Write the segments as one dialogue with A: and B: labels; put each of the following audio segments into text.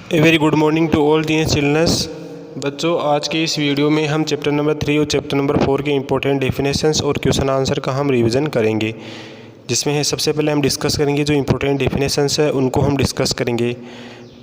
A: A very good morning to all dear childrens. बच्चों, आज के इस वीडियो में हम चैप्टर नंबर 3 और चैप्टर नंबर 4 के इंपॉर्टेंट डेफिनेशंस और क्वेश्चन आंसर का हम रिवीजन करेंगे। जिसमें है सबसे पहले हम डिस्कस करेंगे जो इंपॉर्टेंट डेफिनेशंस है उनको हम डिस्कस करेंगे।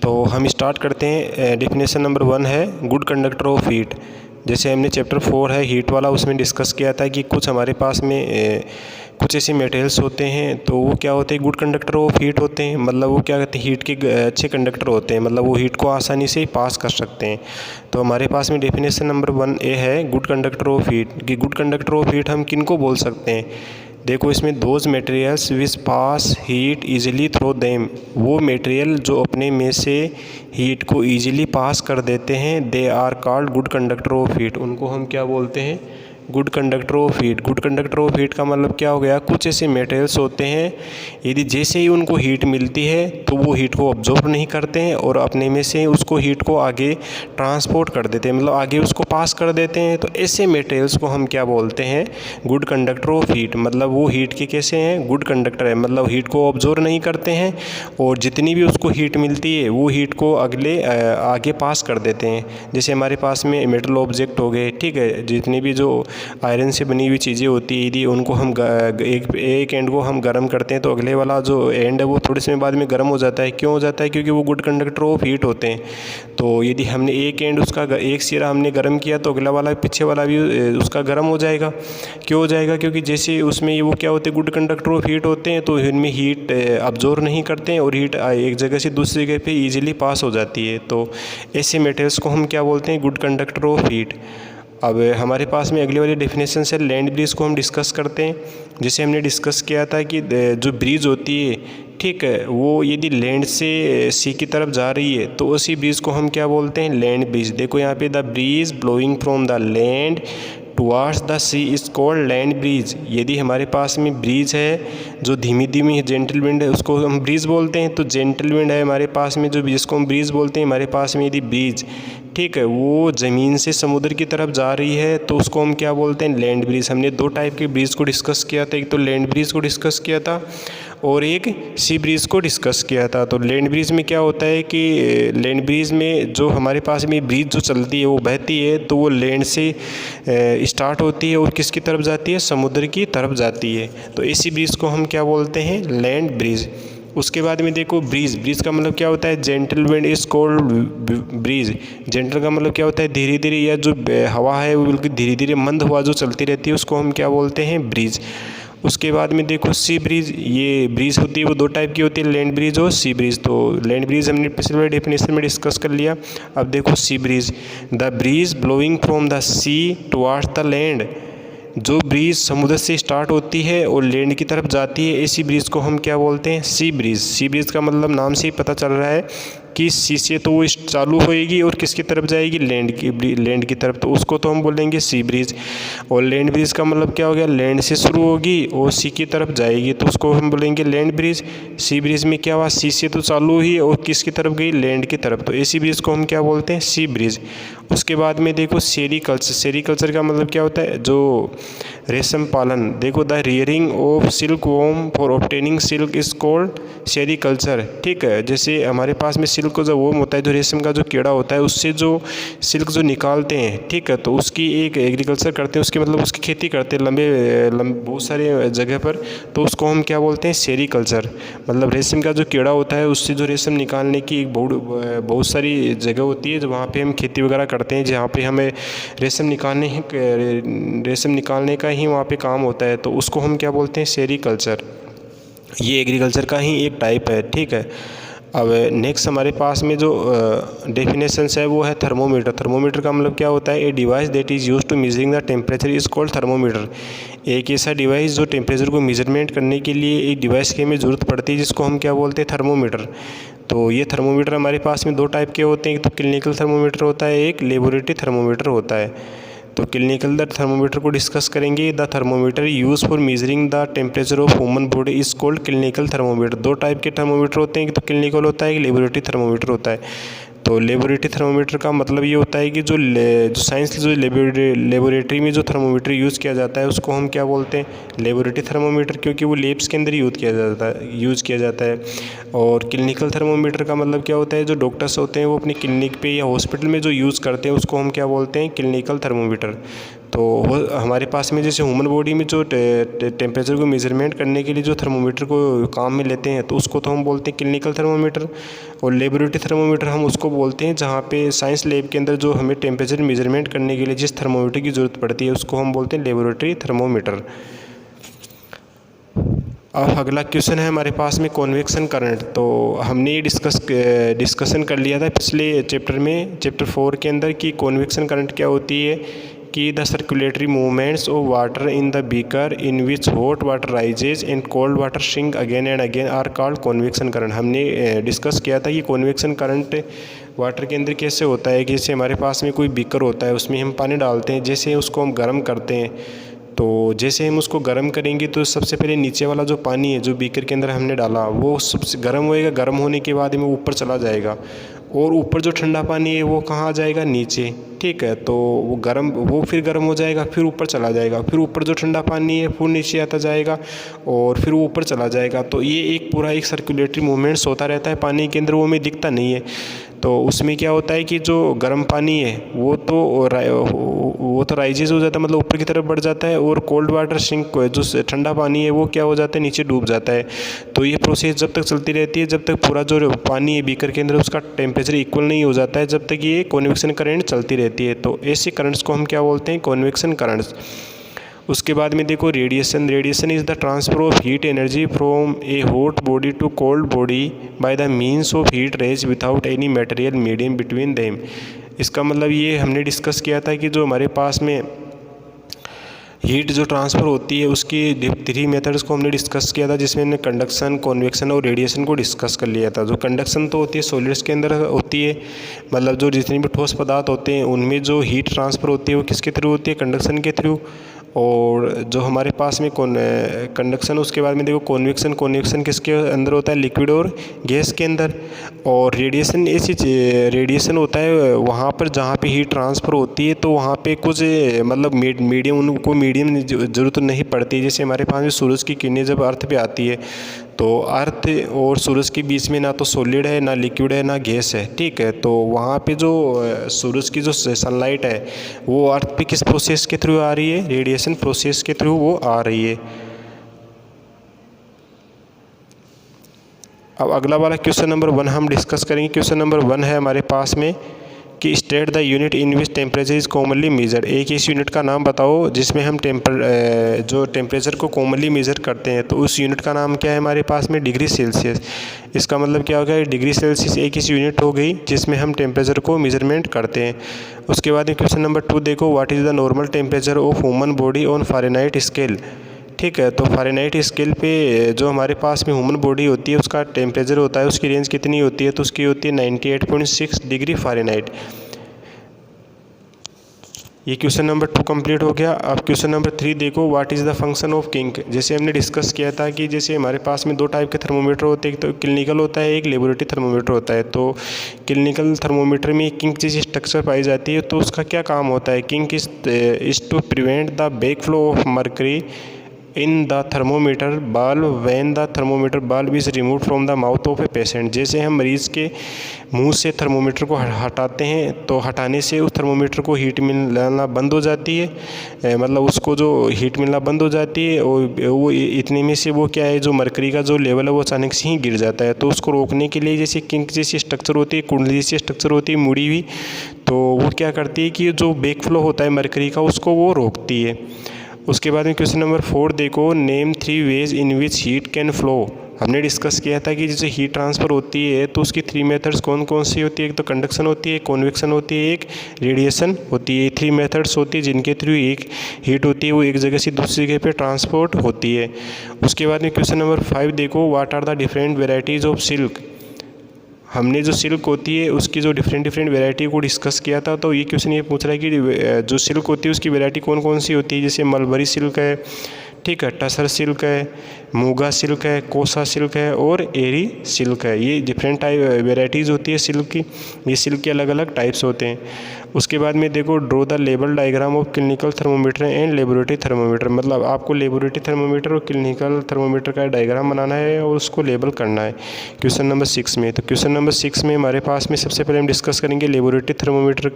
A: तो हम स्टार्ट करते हैं। डेफिनेशन नंबर 1 है गुड कंडक्टर ऑफ हीट। जैसे हमने चैप्टर 4 है हीट वाला, उसमें डिस्कस किया था कि कुछ हमारे पास में कुछ ऐसे मटेरियल्स होते हैं तो वो क्या होते हैं, गुड कंडक्टर ऑफ हीट होते हैं। मतलब वो क्या कहते हैं, हीट के अच्छे कंडक्टर होते हैं, मतलब वो हीट को आसानी से पास कर सकते हैं। तो हमारे पास में डेफिनेशन नंबर 1A है गुड कंडक्टर ऑफ हीट। कि गुड कंडक्टर ऑफ हीट हम किन को बोल सकते हैं। देखो, इसमें those materials which pass heat easily through them. वो मटेरियल जो अपने में से हीट को ईजिली पास कर देते हैं, they are called good conductor of heat. उनको हम क्या बोलते हैं, good conductor of heat. Good conductor of heat का मतलब क्या हो गया, कुछ ऐसे मटेरियल्स होते हैं यदि जैसे ही उनको हीट मिलती है तो वो हीट को ऑब्जॉर्व नहीं करते हैं और अपने में से उसको हीट को आगे ट्रांसपोर्ट कर देते हैं, मतलब आगे उसको पास कर देते हैं। तो ऐसे मटेरियल्स को हम क्या बोलते हैं, गुड कंडक्टर ऑफ हीट। मतलब वो हीट के कैसे हैं, गुड कंडक्टर है, मतलब हीट को ऑब्जॉर्व नहीं करते हैं और जितनी भी उसको हीट मिलती है वो हीट को आगे पास कर देते हैं। जैसे हमारे पास में मेटल ऑब्जेक्ट हो गए, ठीक है, जितनी भी जो आयरन से बनी हुई चीज़ें होती है, यदि उनको हम एक एंड को हम गर्म करते हैं तो अगले वाला जो एंड है वो थोड़े समय बाद में गर्म हो जाता है। क्यों हो जाता है, क्योंकि वो गुड कंडक्टर ऑफ हीट होते हैं। तो यदि हमने एक एंड उसका एक सिरा हमने गर्म किया तो अगला वाला पीछे वाला भी उसका गर्म हो जाएगा। क्यों हो जाएगा, क्योंकि जैसे उसमें वो क्या होते हैं, गुड कंडक्टर ऑफ हीट होते हैं तो इनमें हीट अब्जॉर्व नहीं करते हैं और हीट एक जगह से दूसरी जगह पे इजीली पास हो जाती है। तो ऐसे मटेरियल्स को हम क्या बोलते हैं, गुड कंडक्टर ऑफ हीट। अब हमारे पास में अगली वाली डेफिनेशन से लैंड ब्रीज को हम डिस्कस करते हैं। जैसे हमने डिस्कस किया था कि जो ब्रीज होती है, ठीक है, वो यदि लैंड से सी की तरफ जा रही है तो उसी ब्रीज को हम क्या बोलते हैं, लैंड ब्रीज। देखो यहाँ पे the breeze blowing from the land towards the sea is called land breeze. यदि हमारे पास में ब्रीज है जो धीमी धीमी जेंटल विंड है उसको हम ब्रीज बोलते हैं। तो जेंटल विंड है हमारे पास में जो जिसको हम ब्रीज बोलते हैं, हमारे पास में यदि ब्रीज, ठीक है, वो ज़मीन से समुद्र की तरफ जा रही है तो उसको हम क्या बोलते हैं, लैंड ब्रीज। हमने दो टाइप के ब्रीज को डिस्कस किया था, एक तो लैंड ब्रीज को डिस्कस किया था और एक सी ब्रीज को डिस्कस किया था। तो लैंड ब्रीज में क्या होता है कि लैंड ब्रीज में जो हमारे पास में ब्रीज जो चलती है वो बहती है तो वो लैंड से स्टार्ट होती है और किसकी तरफ जाती है, समुद्र की तरफ जाती है। तो इसी ब्रीज को हम क्या बोलते हैं, लैंड ब्रीज। उसके बाद में देखो ब्रीज, ब्रीज का मतलब क्या होता है, gentle wind is cold bridge. Gentle का मतलब क्या होता है, धीरे धीरे, या जो हवा है वो बिल्कुल धीरे धीरे मंद हवा जो चलती रहती है उसको हम क्या बोलते हैं, ब्रीज। उसके बाद में देखो सी ब्रीज। ये ब्रीज होती है वो दो टाइप की होती है, लैंड ब्रीज और सी ब्रीज। तो लैंड ब्रीज हमने पिछले डेफिनेशन में डिस्कस कर लिया। अब देखो sea breeze, the breeze blowing from the sea towards the land. जो ब्रीज समुद्र से स्टार्ट होती है और लैंड की तरफ जाती है, इसी ब्रीज को हम क्या बोलते हैं, सी ब्रीज। सी ब्रीज का मतलब नाम से ही पता चल रहा है कि सी से तो वो चालू होएगी और किसकी तरफ जाएगी, लैंड की तरफ, तो उसको तो हम बोलेंगे सी ब्रीज। और लैंड ब्रीज का मतलब क्या हो गया, लैंड से शुरू होगी और सी की तरफ जाएगी तो उसको हम बोलेंगे लैंड ब्रीज। सी ब्रीज में क्या हुआ, सी से तो चालू हुई और किसकी तरफ गई, लैंड की तरफ, तो इसी ब्रीज को हम क्या बोलते हैं, सी ब्रीज। उसके बाद में देखो सेरीकल्चर। सेरीकल्चर का मतलब क्या होता है, जो रेशम पालन। देखो the rearing of silk worm for obtaining silk is called sericulture. ठीक है, जैसे हमारे पास में सिल्क का जो वॉर्म होता है, जो रेशम का जो कीड़ा होता है, उससे जो सिल्क जो निकालते हैं, ठीक है, तो उसकी एक एग्रीकल्चर करते हैं, उसकी मतलब उसकी खेती करते हैं लंबे बहुत सारे जगह पर, तो उसको हम क्या बोलते हैं, सेरीकल्चर। मतलब रेशम का जो कीड़ा होता है उससे जो रेशम निकालने की एक बहुत सारी जगह होती है जो वहाँ पे हम खेती वगैरह करते हैं, जहाँ पे हमें रेशम निकालने का ही वहाँ पे काम होता है, तो उसको हम क्या बोलते हैं, सेरीकल्चर। ये एग्रीकल्चर का ही एक टाइप है, ठीक है। अब नेक्स्ट हमारे पास में जो डेफिनेशंस है वो है थर्मोमीटर। थर्मोमीटर का मतलब क्या होता है, a device that is used to measuring the temperature is called thermometer. एक ऐसा डिवाइस जो टेम्परेचर को मेजरमेंट करने के लिए एक डिवाइस की हमें ज़रूरत पड़ती है जिसको हम क्या बोलते हैं, थर्मोमीटर। तो ये थर्मोमीटर हमारे पास में दो टाइप के होते हैं, एक तो क्लिनिकल थर्मोमीटर होता है, एक लेबोरेटरी थर्मोमीटर होता है। तो क्लिनिकल थर्मोमीटर को डिस्कस करेंगे। The thermometer use for measuring the temperature of human body is called clinical thermometer. दो टाइप के थर्मोमीटर होते हैं, एक तो क्लिनिकल होता है, एक लेबोरेटरी थर्मोमीटर होता है। तो लेबोरेटरी थर्मोमीटर का मतलब ये होता है कि जो साइंस जो लेबोरेटरी में जो थर्मोमीटर यूज़ किया जाता है उसको हम क्या बोलते हैं, लेबोरेटरी थर्मोमीटर, क्योंकि वो लेब्स के अंदर यूज़ किया जाता है। और क्लिनिकल थर्मोमीटर का मतलब क्या होता है, जो डॉक्टर्स होते हैं वो अपनी क्लिनिक पे या हॉस्पिटल में जो यूज़ करते हैं उसको हम क्या बोलते हैं, क्लिनिकल थर्मोमीटर। तो वो हमारे पास में जैसे ह्यूमन बॉडी में जो टेम्परेचर को मेजरमेंट करने के लिए जो थर्मोमीटर को काम में लेते हैं तो उसको तो हम बोलते हैं क्लिनिकल थर्मोमीटर। और लेबोरेटरी थर्मोमीटर हम उसको बोलते हैं जहाँ पे साइंस लैब के अंदर जो हमें टेम्परेचर मेजरमेंट करने के लिए जिस थर्मोमीटर की ज़रूरत पड़ती है उसको हम बोलते हैं लेबोरेटरी थर्मोमीटर। अब अगला क्वेश्चन है हमारे पास में कॉन्वेक्शन करंट। तो हमने ये डिस्कशन कर लिया था पिछले चैप्टर में, चैप्टर 4 के अंदर, कि कॉन्वेक्शन करंट क्या होती है, कि the circulatory movements of water in the beaker in which hot water rises and cold water sink again and again are called convection current. हमने डिस्कस किया था कि कॉन्वेक्शन करंट वाटर के अंदर कैसे होता है, कि जैसे हमारे पास में कोई बीकर होता है उसमें हम पानी डालते हैं, जैसे उसको हम गर्म करते हैं, तो जैसे हम उसको गर्म करेंगे तो सबसे पहले नीचे वाला जो पानी है जो बीकर के अंदर हमने डाला वो सबसे गर्म होएगा, गर्म होने के बाद में ऊपर चला जाएगा, और ऊपर जो ठंडा पानी है वो कहाँ आ जाएगा, नीचे। ठीक है, तो वो फिर गर्म हो जाएगा, फिर ऊपर चला जाएगा, फिर ऊपर जो ठंडा पानी है वो नीचे आता जाएगा और फिर वो ऊपर चला जाएगा। तो ये एक पूरा एक सर्कुलेटरी मूवमेंट्स होता रहता है पानी के अंदर, वो हमें दिखता नहीं है। तो उसमें क्या होता है कि जो गर्म पानी है वो तो राइजेज हो जाता है, मतलब ऊपर की तरफ बढ़ जाता है, और कोल्ड वाटर सिंक जो ठंडा पानी है वो क्या हो जाता है, नीचे डूब जाता है। तो ये प्रोसेस जब तक चलती रहती है, जब तक पूरा जो पानी है बीकर के अंदर उसका टेम्परेचर इक्वल नहीं हो जाता है, जब तक ये कॉन्वेक्शन करंट चलती रहती है। तो ऐसे करंट्स को हम क्या बोलते हैं, कॉन्वेक्शन करंट्स। उसके बाद में देखो radiation is the transfer of heat energy from a hot body to cold body by the means of heat rays without any material medium between them. इसका मतलब ये हमने डिस्कस किया था कि जो हमारे पास में हीट जो ट्रांसफ़र होती है उसकी 3 मेथड्स को हमने डिस्कस किया था, जिसमें हमने कंडक्शन, कॉन्वेक्शन और रेडिएशन को डिस्कस कर लिया था। जो कंडक्शन तो होती है सॉलिड्स के अंदर होती है, मतलब जो जितने भी ठोस पदार्थ होते हैं उनमें जो हीट ट्रांसफ़र होती है वो किसके थ्रू होती है, कंडक्शन के थ्रू। और जो हमारे पास में कंडक्शन, उसके बाद में देखो कॉन्वेक्शन किसके अंदर होता है, लिक्विड और गैस के अंदर। और रेडिएशन ऐसी रेडिएशन होता है वहाँ पर जहाँ पे हीट ट्रांसफ़र होती है, तो वहाँ पे कुछ मतलब मीडियम, उनको मीडियम ज़रूरत नहीं पड़ती। जैसे हमारे पास में सूरज की किरणें जब अर्थ पे आती है तो अर्थ और सूरज के बीच में ना तो सॉलिड है, ना लिक्विड है, ना गैस है। ठीक है, तो वहाँ पे जो सूरज की जो सनलाइट है वो अर्थ पे किस प्रोसेस के थ्रू आ रही है, रेडिएशन प्रोसेस के थ्रू वो आ रही है। अब अगला वाला क्वेश्चन नंबर 1 हम डिस्कस करेंगे। क्वेश्चन नंबर 1 है हमारे पास में कि state the unit in which temperature is commonly measured. एक इस यूनिट का नाम बताओ जिसमें हम जो टेम्परेचर को कॉमनली मेज़र करते हैं। तो उस यूनिट का नाम क्या है हमारे पास में, डिग्री सेल्सियस। इसका मतलब क्या हो गया, डिग्री सेल्सियस एक इस यूनिट हो गई जिसमें हम टेम्परेचर को मेजरमेंट करते हैं। उसके बाद में क्वेश्चन नंबर 2 देखो, what is the normal temperature of human body on Fahrenheit scale. ठीक है, तो फ़ारेनहाइट स्केल पे जो हमारे पास में ह्यूमन बॉडी होती है उसका टेम्परेचर होता है, उसकी रेंज कितनी होती है, तो उसकी होती है 98.6 डिग्री फ़ारेनहाइट। ये क्वेश्चन नंबर 2 कंप्लीट हो गया। अब क्वेश्चन नंबर 3 देखो, what is the function of kink. जैसे हमने डिस्कस किया था कि जैसे हमारे पास में 2 टाइप के थर्मोमीटर होते हैं, एक तो क्लिनिकल होता है, एक लेबोरेटरी थर्मोमीटर होता है। तो क्लिनिकल थर्मोमीटर में किंक जैसी स्ट्रक्चर पाई जाती है, तो उसका क्या काम होता है, kink is to prevent the back flow of mercury in the thermometer bulb when the thermometer bulb is remove from the mouth of a patient. जैसे हम मरीज़ के मुंह से थर्मोमीटर को हटाते हैं तो हटाने से उस थर्मोमीटर को हीट मिलना बंद हो जाती है, मतलब उसको जो हीट मिलना बंद हो जाती है, और वो इतने में से वो क्या है, जो मरकरी का जो लेवल है वो अचानक से ही गिर जाता है। तो उसको रोकने के लिए जैसे किंक जैसी स्ट्रक्चर होती है, कुंडली जैसी स्ट्रक्चर होती है मुड़ी हुई, तो वो क्या करती है कि जो बैक फ्लो होता है मरकरी का उसको वो रोकती है। उसके बाद में क्वेश्चन नंबर 4 देखो, name 3 ways in which heat can flow. हमने डिस्कस किया था कि जैसे हीट ट्रांसफ़र होती है तो उसकी 3 मेथड्स कौन कौन सी होती है, एक तो कंडक्शन होती है, कॉन्वेक्शन होती है, एक रेडिएशन होती है। 3 मेथड्स होती है जिनके थ्रू एक हीट होती है वो एक जगह से दूसरी जगह पे ट्रांसपोर्ट होती है। उसके बाद में क्वेश्चन नंबर 5 देखो, what are the different varieties of silk. हमने जो सिल्क होती है उसकी जो डिफरेंट वेराइटी को डिस्कस किया था। तो ये क्वेश्चन ये पूछ रहा है कि जो सिल्क होती है उसकी वेराइटी कौन कौन सी होती है, जैसे मलबरी सिल्क है, ठीक है। टसर सिल्क है, मूगा सिल्क है, कोसा सिल्क है और एरी सिल्क है। ये डिफरेंट टाइप वेराइटीज़ होती है सिल्क की। ये सिल्क के अलग अलग टाइप्स होते हैं। उसके बाद में देखो, draw the level diagram of clinical thermometer and laboratory thermometer. मतलब आपको लेबोरेटरी थर्मोमीटर और क्लिनिकल थर्मोमीटर का डायग्राम बनाना है और उसको लेबल करना है क्वेश्चन नंबर 6 में। तो क्वेश्चन नंबर 6 में हमारे पास में सबसे पहले हम डिस्कस करेंगे लेबोरेटरी थर्मोमीटर।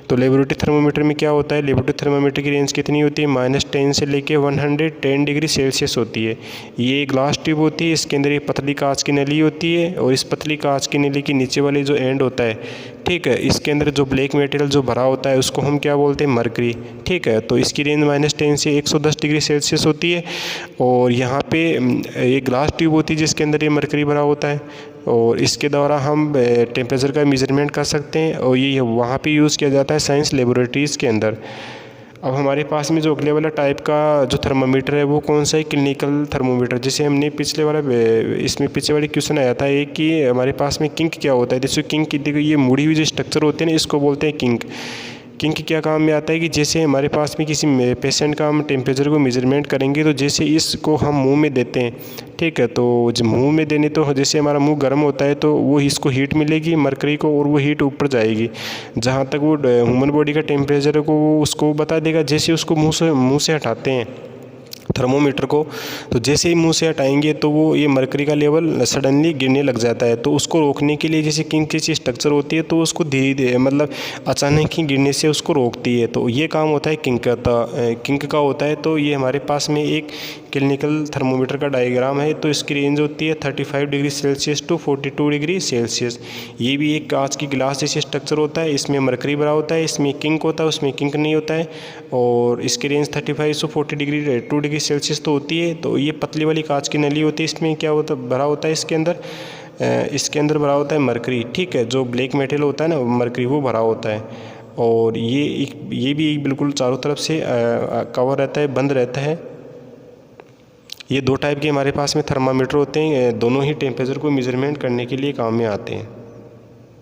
A: तो लेबोरेटरी थर्मोमीटर में क्या होता है, लेबोरेटरी थर्मोमीटर की रेंज कितनी होती है, -10 से लेके 110 डिग्री सेल्सियस होती है। ये ग्लास ट्यूब होती है, इसके अंदर एक पतली कांच की नली होती है और इस पतली कांच की नली के नीचे वाले जो एंड होता है, ठीक है, इसके अंदर जो ब्लैक मटेरियल जो भरा होता है उसको हम क्या बोलते हैं, मरकरी। ठीक है, तो इसकी रेंज -10 से 110 डिग्री सेल्सियस होती है। और यहाँ पे एक ग्लास ट्यूब होती है जिसके अंदर ये मरकरी भरा होता है और इसके द्वारा हम टेम्परेचर का मेजरमेंट कर सकते हैं और ये वहाँ पे यूज़ किया जाता है साइंस लेबोरेटरीज़ के अंदर। अब हमारे पास में जो अगले वाला टाइप का जो थर्मामीटर है वो कौन सा है, क्लिनिकल थर्मोमीटर। जैसे हमने पिछले वाला इसमें पीछे वाले क्वेश्चन आया था एक कि हमारे पास में किंक क्या होता है। जैसे किंक की देखो, ये मुड़ी हुई जो स्ट्रक्चर होती है ना, इसको बोलते हैं किंक। किंक क्या काम में आता है कि जैसे हमारे पास में किसी पेशेंट का हम टेम्परेचर को मेजरमेंट करेंगे तो जैसे इसको हम मुंह में देते हैं, ठीक है, तो जब मुंह में देने तो जैसे हमारा मुंह गर्म होता है तो वो इसको हीट मिलेगी मरकरी को और वो हीट ऊपर जाएगी जहाँ तक वो ह्यूमन बॉडी का टेम्परेचर को उसको बता देगा। जैसे उसको मुंह से हटाते हैं थर्मोमीटर को, तो जैसे ही मुंह से हटाएंगे तो वो ये मरकरी का लेवल सडनली गिरने लग जाता है। तो उसको रोकने के लिए जैसे किंक की स्ट्रक्चर होती है तो उसको धीरे धीरे मतलब अचानक ही गिरने से उसको रोकती है। तो ये काम होता है किंक का। किंक का होता है। तो ये हमारे पास में एक क्लिनिकल थर्मोमीटर का डायग्राम है। तो इसकी रेंज होती है 35 degree Celsius to 42 degree Celsius. ये भी एक कांच की गिलास जैसे स्ट्रक्चर होता है, इसमें मरकरी भरा होता है, इसमें किंक होता है, उसमें किंक नहीं होता है। और इसकी रेंज 35 से 40 डिग्री 2 डिग्री सेल्सियस तो होती है। तो ये पतली वाली कांच की नली होती है, इसमें क्या होता है, भरा होता है इसके अंदर भरा होता है मरकरी। ठीक है, जो ब्लैक मेटल होता है ना मरकरी, वो भरा होता है। और ये भी एक बिल्कुल चारों तरफ से कवर रहता है, बंद रहता है। ये दो टाइप के हमारे पास में थर्मामीटर होते हैं, दोनों ही टेम्परेचर को मेजरमेंट करने के लिए काम में आते हैं।